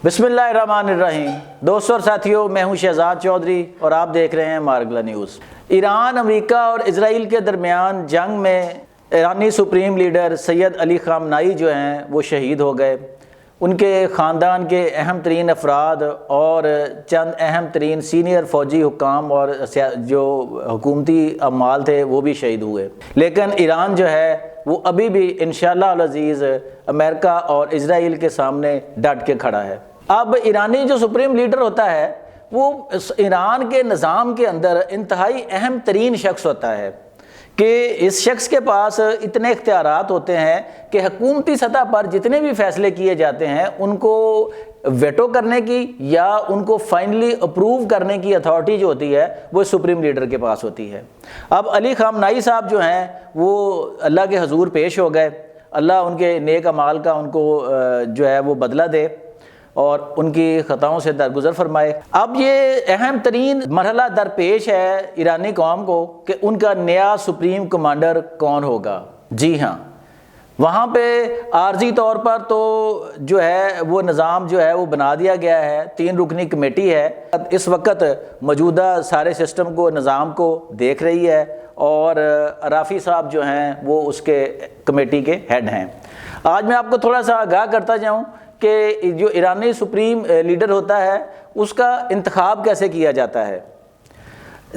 بسم اللہ الرحمن الرحیم۔ دوستوں اور ساتھیوں، میں ہوں شہزاد چودھری اور آپ دیکھ رہے ہیں مارگلا نیوز۔ ایران، امریکہ اور اسرائیل کے درمیان جنگ میں ایرانی سپریم لیڈر سید علی خامنائی جو ہیں وہ شہید ہو گئے۔ ان کے خاندان کے اہم ترین افراد اور چند اہم ترین سینئر فوجی حکام اور جو حکومتی عمال تھے وہ بھی شہید ہوئے۔ لیکن ایران جو ہے وہ ابھی بھی انشاءاللہ العزیز امریکہ اور اسرائیل کے سامنے ڈٹ کے کھڑا ہے۔ اب ایرانی جو سپریم لیڈر ہوتا ہے وہ ایران کے نظام کے اندر انتہائی اہم ترین شخص ہوتا ہے کہ اس شخص کے پاس اتنے اختیارات ہوتے ہیں کہ حکومتی سطح پر جتنے بھی فیصلے کیے جاتے ہیں ان کو ویٹو کرنے کی یا ان کو فائنلی اپروو کرنے کی اتھارٹی جو ہوتی ہے وہ سپریم لیڈر کے پاس ہوتی ہے۔ اب علی خامنائی صاحب جو ہیں وہ اللہ کے حضور پیش ہو گئے، اللہ ان کے نیک اعمال کا ان کو جو ہے وہ بدلہ دے اور ان کی خطاؤں سے درگزر فرمائے۔ اب یہ اہم ترین مرحلہ درپیش ہے ایرانی قوم کو کہ ان کا نیا سپریم کمانڈر کون ہوگا۔ جی ہاں، وہاں پہ عارضی طور پر تو جو ہے وہ نظام جو ہے وہ بنا دیا گیا ہے، 3 رکنی کمیٹی ہے، اس وقت موجودہ سارے سسٹم کو نظام کو دیکھ رہی ہے اور رافی صاحب جو ہیں وہ اس کے کمیٹی کے ہیڈ ہیں۔ آج میں آپ کو تھوڑا سا آگاہ کرتا جاؤں کہ جو ایرانی سپریم لیڈر ہوتا ہے اس کا انتخاب کیسے کیا جاتا ہے۔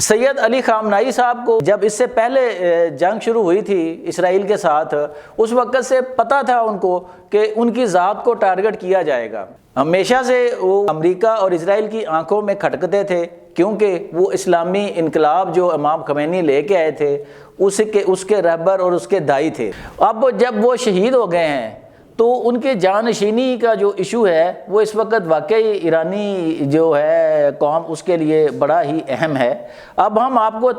سید علی خامنائی صاحب کو جب اس سے پہلے جنگ شروع ہوئی تھی اسرائیل کے ساتھ، اس وقت سے پتہ تھا ان کو کہ ان کی ذات کو ٹارگٹ کیا جائے گا۔ ہمیشہ سے وہ امریکہ اور اسرائیل کی آنکھوں میں کھٹکتے تھے کیونکہ وہ اسلامی انقلاب جو امام خمینی لے کے آئے تھے اس کے رہبر اور اس کے داعی تھے۔ اب جب وہ شہید ہو گئے ہیں تو ان کے جانشینی کا جو ایشو ہے وہ اس وقت واقعی ایرانی جو ہے قوم اس کے لیے بڑا ہی اہم ہے۔ اب ہم آپ کو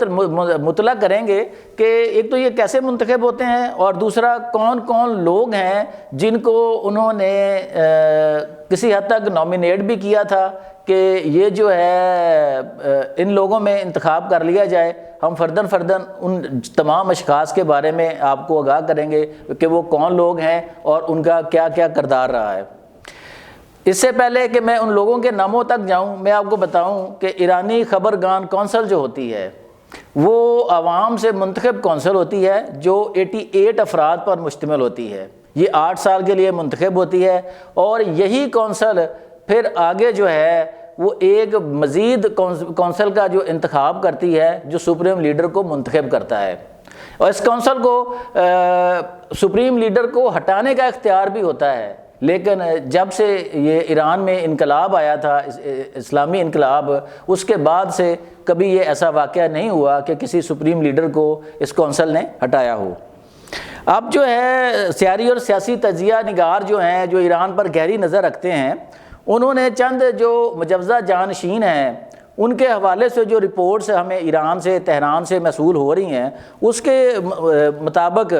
مطلع کریں گے کہ ایک تو یہ کیسے منتخب ہوتے ہیں اور دوسرا کون کون لوگ ہیں جن کو انہوں نے کسی حد تک نامینیٹ بھی کیا تھا کہ یہ جو ہے ان لوگوں میں انتخاب کر لیا جائے۔ ہم فرداً ان تمام اشخاص کے بارے میں آپ کو آگاہ کریں گے کہ وہ کون لوگ ہیں اور ان کا کیا کیا کردار رہا ہے۔ اس سے پہلے کہ میں ان لوگوں کے ناموں تک جاؤں، میں آپ کو بتاؤں کہ ایرانی خبرگان کونسل جو ہوتی ہے وہ عوام سے منتخب کونسل ہوتی ہے جو 88 افراد پر مشتمل ہوتی ہے۔ یہ 8 سال کے لیے منتخب ہوتی ہے اور یہی کونسل پھر آگے جو ہے وہ ایک مزید کونسل کا جو انتخاب کرتی ہے جو سپریم لیڈر کو منتخب کرتا ہے، اور اس کونسل کو سپریم لیڈر کو ہٹانے کا اختیار بھی ہوتا ہے۔ لیکن جب سے یہ ایران میں انقلاب آیا تھا، اسلامی انقلاب، اس کے بعد سے کبھی یہ ایسا واقعہ نہیں ہوا کہ کسی سپریم لیڈر کو اس کونسل نے ہٹایا ہو۔ اب جو ہے سیاسی اور سیاسی تجزیہ نگار جو ہیں جو ایران پر گہری نظر رکھتے ہیں، انہوں نے چند جو مجوزہ جانشین ہیں ان کے حوالے سے جو رپورٹس ہمیں ایران سے، تہران سے موصول ہو رہی ہیں اس کے مطابق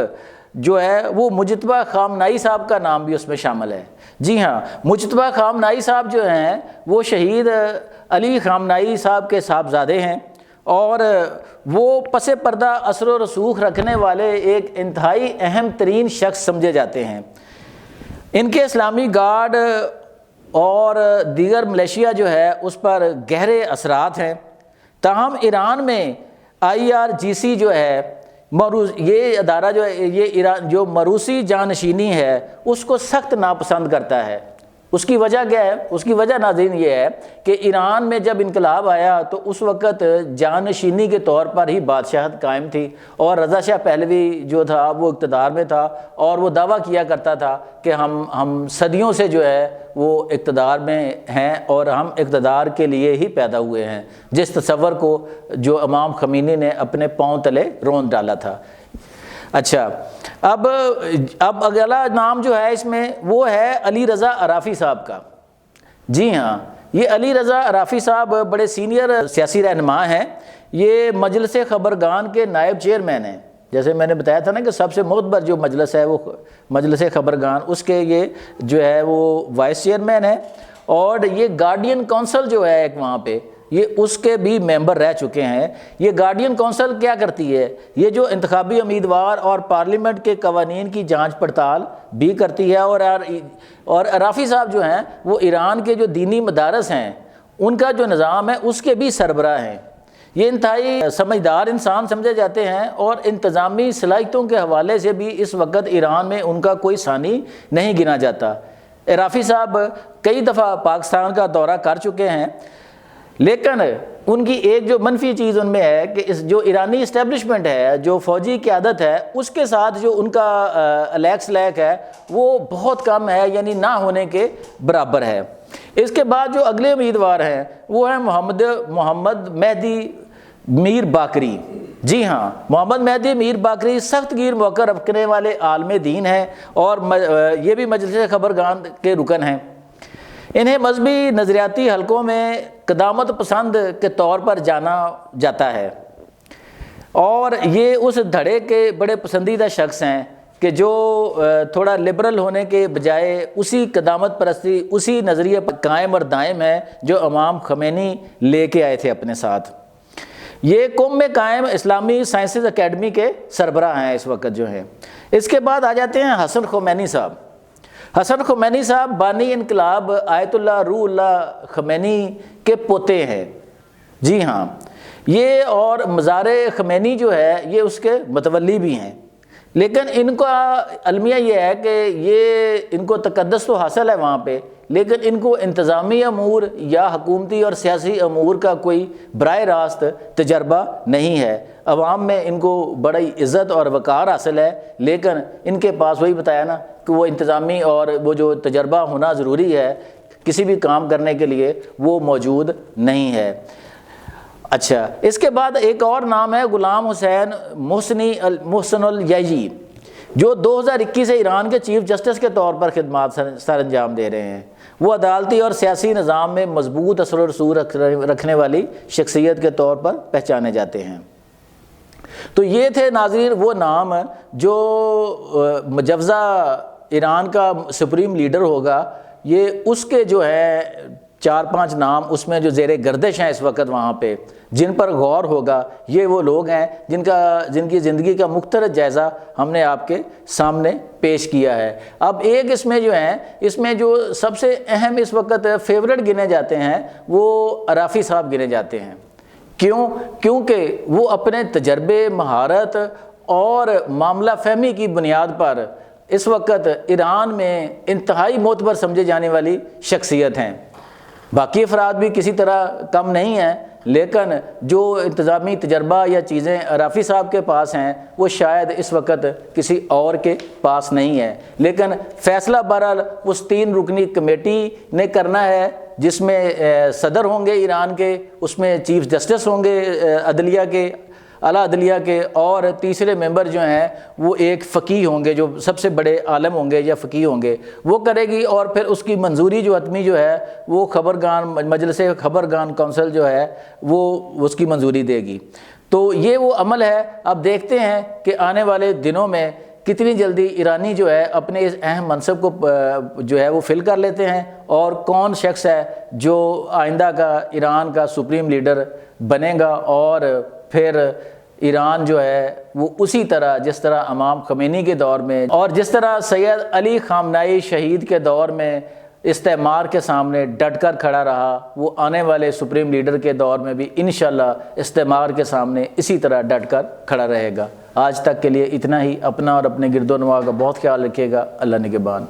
جو ہے وہ مجتبیٰ خامنائی صاحب کا نام بھی اس میں شامل ہے۔ جی ہاں، مجتبیٰ خامنائی صاحب جو ہیں وہ شہید علی خامنائی صاحب کے صاحبزادے ہیں اور وہ پس پردہ اثر و رسوخ رکھنے والے ایک انتہائی اہم ترین شخص سمجھے جاتے ہیں۔ ان کے اسلامی گارڈ اور دیگر ملیشیا جو ہے اس پر گہرے اثرات ہیں۔ تاہم ایران میں IRGC جو ہے یہ ادارہ جو ہے یہ ایران جو موروثی جانشینی ہے اس کو سخت ناپسند کرتا ہے۔ اس کی وجہ کیا ہے؟ اس کی وجہ ناظرین یہ ہے کہ ایران میں جب انقلاب آیا تو اس وقت جانشینی کے طور پر ہی بادشاہت قائم تھی اور رضا شاہ پہلوی جو تھا وہ اقتدار میں تھا اور وہ دعویٰ کیا کرتا تھا کہ ہم صدیوں سے جو ہے وہ اقتدار میں ہیں اور ہم اقتدار کے لیے ہی پیدا ہوئے ہیں، جس تصور کو جو امام خمینی نے اپنے پاؤں تلے رون ڈالا تھا۔ اچھا، اب اگلا نام جو ہے اس میں وہ ہے علی رضا عرافی صاحب کا۔ جی ہاں، یہ علی رضا عرافی صاحب بڑے سینئر سیاسی رہنما ہیں۔ یہ مجلس خبرگان کے نائب چیئرمین ہیں۔ جیسے میں نے بتایا تھا نا کہ سب سے معتبر جو مجلس ہے وہ مجلس خبرگان، اس کے یہ جو ہے وہ وائس چیئرمین ہے، اور یہ گارڈین کونسل جو ہے ایک وہاں پہ یہ اس کے بھی ممبر رہ چکے ہیں۔ یہ گارڈین کونسل کیا کرتی ہے؟ یہ جو انتخابی امیدوار اور پارلیمنٹ کے قوانین کی جانچ پڑتال بھی کرتی ہے، اور رافی صاحب جو ہیں وہ ایران کے جو دینی مدارس ہیں ان کا جو نظام ہے اس کے بھی سربراہ ہیں۔ یہ انتہائی سمجھدار انسان سمجھے جاتے ہیں، اور انتظامی صلاحیتوں کے حوالے سے بھی اس وقت ایران میں ان کا کوئی ثانی نہیں گنا جاتا۔ رافی صاحب کئی دفعہ پاکستان کا دورہ کر چکے ہیں، لیکن ان کی ایک جو منفی چیز ان میں ہے کہ جو ایرانی اسٹیبلشمنٹ ہے، جو فوجی قیادت ہے، اس کے ساتھ جو ان کا لیکس لیک ہے وہ بہت کم ہے، یعنی نہ ہونے کے برابر ہے۔ اس کے بعد جو اگلے امیدوار ہیں وہ ہیں محمد مہدی میر باقری۔ جی ہاں، محمد مہدی میر باقری سخت گیر موقع رکھنے والے عالم دین ہیں، اور یہ بھی مجلس خبرگان کے رکن ہیں۔ انہیں مذہبی نظریاتی حلقوں میں قدامت پسند کے طور پر جانا جاتا ہے، اور یہ اس دھڑے کے بڑے پسندیدہ شخص ہیں کہ جو تھوڑا لبرل ہونے کے بجائے اسی قدامت پرستی، اسی نظریے پر قائم اور دائم ہے جو امام خمینی لے کے آئے تھے اپنے ساتھ۔ یہ قم میں قائم اسلامی سائنسز اکیڈمی کے سربراہ ہیں اس وقت جو ہیں۔ اس کے بعد آ جاتے ہیں حسن خمینی صاحب۔ حسن خمینی صاحب بانی انقلاب آیت اللہ روح اللہ خمینی کے پوتے ہیں۔ جی ہاں، یہ اور مزار خمینی جو ہے یہ اس کے متولی بھی ہیں، لیکن ان کا المیہ یہ ہے کہ یہ ان کو تقدس تو حاصل ہے وہاں پہ، لیکن ان کو انتظامی امور یا حکومتی اور سیاسی امور کا کوئی براہ راست تجربہ نہیں ہے۔ عوام میں ان کو بڑی عزت اور وقار حاصل ہے، لیکن ان کے پاس وہی بتایا نا کہ وہ انتظامی اور وہ جو تجربہ ہونا ضروری ہے کسی بھی کام کرنے کے لیے وہ موجود نہیں ہے۔ اچھا، اس کے بعد ایک اور نام ہے غلام حسین محسن الیجی، جو 2021 سے ایران کے چیف جسٹس کے طور پر خدمات سر انجام دے رہے ہیں۔ وہ عدالتی اور سیاسی نظام میں مضبوط اثر و رسوخ رکھنے والی شخصیت کے طور پر پہچانے جاتے ہیں۔ تو یہ تھے ناظرین وہ نام جو مجوزہ ایران کا سپریم لیڈر ہوگا، یہ اس کے جو ہے 4-5 نام اس میں جو زیر گردش ہیں اس وقت وہاں پہ، جن پر غور ہوگا۔ یہ وہ لوگ ہیں جن کی زندگی کا مختصر جائزہ ہم نے آپ کے سامنے پیش کیا ہے۔ اب ایک اس میں جو ہیں، اس میں جو سب سے اہم اس وقت فیورٹ گنے جاتے ہیں وہ رافی صاحب گنے جاتے ہیں۔ کیونکہ وہ اپنے تجربے، مہارت اور معاملہ فہمی کی بنیاد پر اس وقت ایران میں انتہائی معتبر سمجھے جانے والی شخصیت ہیں۔ باقی افراد بھی کسی طرح کم نہیں ہیں، لیکن جو انتظامی تجربہ یا چیزیں رافی صاحب کے پاس ہیں وہ شاید اس وقت کسی اور کے پاس نہیں ہے۔ لیکن فیصلہ بہرحال اس 3 رکنی کمیٹی نے کرنا ہے، جس میں صدر ہوں گے ایران کے، اس میں چیف جسٹس ہوں گے عدلیہ کے، اعلیٰ عدلیہ کے، اور تیسرے ممبر جو ہیں وہ ایک فقیہ ہوں گے، جو سب سے بڑے عالم ہوں گے یا فقیہ ہوں گے، وہ کرے گی، اور پھر اس کی منظوری جو حتمی جو ہے وہ مجلس خبرگان کونسل جو ہے وہ اس کی منظوری دے گی۔ تو یہ وہ عمل ہے۔ اب دیکھتے ہیں کہ آنے والے دنوں میں کتنی جلدی ایرانی جو ہے اپنے اس اہم منصب کو جو ہے وہ فل کر لیتے ہیں، اور کون شخص ہے جو آئندہ کا ایران کا سپریم لیڈر بنے گا، اور پھر ایران جو ہے وہ اسی طرح جس طرح امام خمینی کے دور میں اور جس طرح سید علی خامنائی شہید کے دور میں استعمار کے سامنے ڈٹ کر کھڑا رہا، وہ آنے والے سپریم لیڈر کے دور میں بھی انشاءاللہ استعمار کے سامنے اسی طرح ڈٹ کر کھڑا رہے گا۔ آج تک کے لیے اتنا ہی۔ اپنا اور اپنے گرد و نواح کا بہت خیال رکھیے گا۔ اللہ نگہبان۔